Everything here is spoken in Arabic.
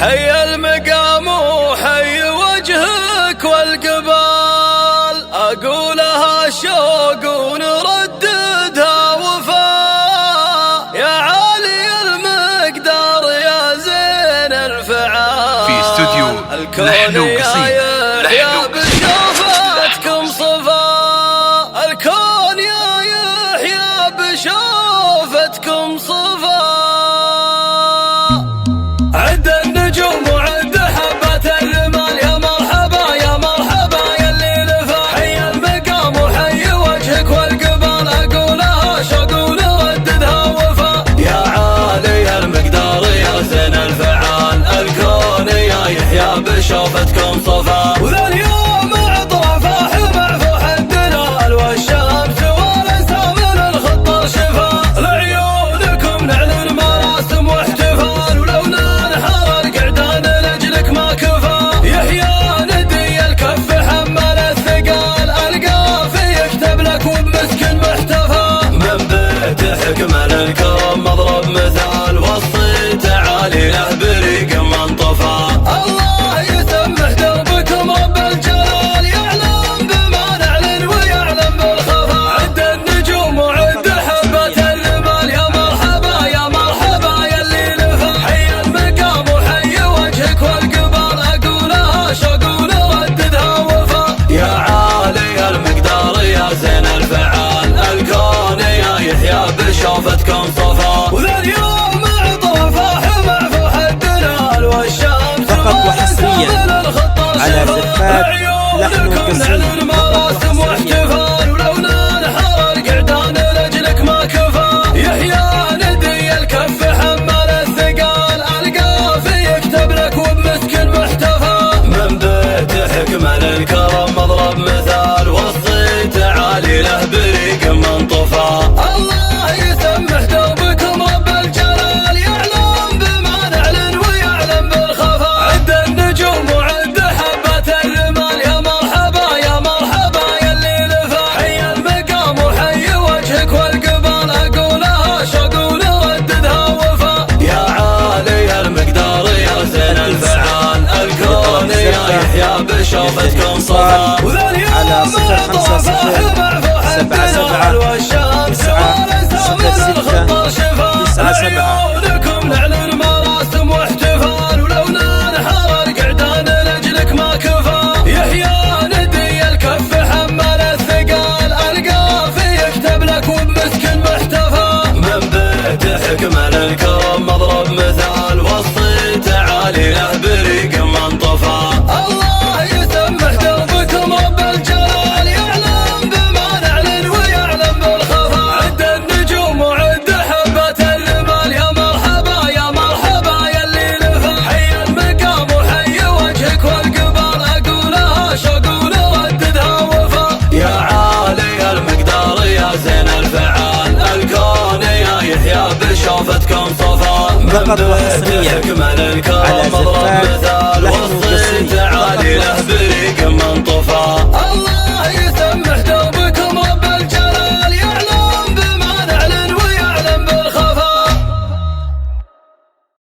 حي المقام وحي وجهك والقبال، أقولها شوق ونرددها وفاء، يا عالي المقدار يا زين الفعال. في استوديو لحن قصيد، يا بشوفتكم صفاء، الكون يا يحيى بشوفتكم صفاء. عد النجوم وعد حبات الرمال، يا مرحبا يا مرحبا يا اللي لفا. حي المقام وحي وجهك والقبال، أقولها شوق ونرددها وفا. يا عالي المقدار يا زين الفعال، الكون يا يحيى بشوفتكم صفاء. وذا اليوم عطر فاح معفوح الدلال، والشمس ورثة من الخطر شفاء. لعيونكم نعلن مراسم واحتفال، ولو ننحر قعدان لأجلك ما كفى. يحيى ندي الكف حمل الثقال، القافي يكتب لك وبمسكن محتفى. من بيت حكمة للكرم مضرب مثال، والصيت عالي له بريق من طفى. الله يسمح دربكم رب الجلال، يعلم بما نعلن ويعلم بالخفا. عد النجوم وعد حبات الرمال، يا مرحبا يا مرحبا يا اللي لفا. حي المقام وحي وجهك والقبال، أقولها شوق ونرددها وفا. يا عالي المقدار يا زين الفعال، الكون يا يحيى بشوفتكم صفا. وذا اليوم عطر فاح معفوح الدلال، والشمس فقط وحصريا على زفات لحن قصيد. مراسم واحتفال، ولو ننحر قعدان لأجلك ما كفى. يحيى ندي الكف حمل الثقال، القافي يكتب لك وبمسكن محتفى. من بيت حكمة للكرم مضرب مثال، والصيت عالي له بريق من طفى. الله يسمح دربكم رب الجلال، يعلم بما نعلن ويعلم بالخفا. عد النجوم وعد حبات الرمال، يا مرحبا يا مرحبا يا اللي لفا. حي المقام وحي وجهك والقبال، أقولها شوق ونرددها وفا. يا عالي المقدار يا زين الفعال، الكون يا يحيى بشوفتكم صفا. وذا اليوم على 050 والشمس ورثة من الخطر شفا. لعيونكم نعلن مراسم واحتفال، ولو ننحر قعدان لأجلك ما كفى. يحيى ندي الكف حمل الثقال، القافي يكتب لك وبمسكن محتفى. من بيت حكمة للكرم مضرب مثال، والصيت عالي له بريق من طفى. الله يسمح دربكم رب الجلال، يعلم بما نعلن ويعلم بالخفا. عد النجوم وعد حبات الرمال، يا مرحبا يا مرحبا يا اللي لفا. حي المقام وحي وجهك والقبال، أقولها شوق ونرددها وفا. يا عالي المقدار يا زين الفعال، الكون يا يحيى بشوفتكم صفا. فقط وحصريا على زفات لحن قصيد.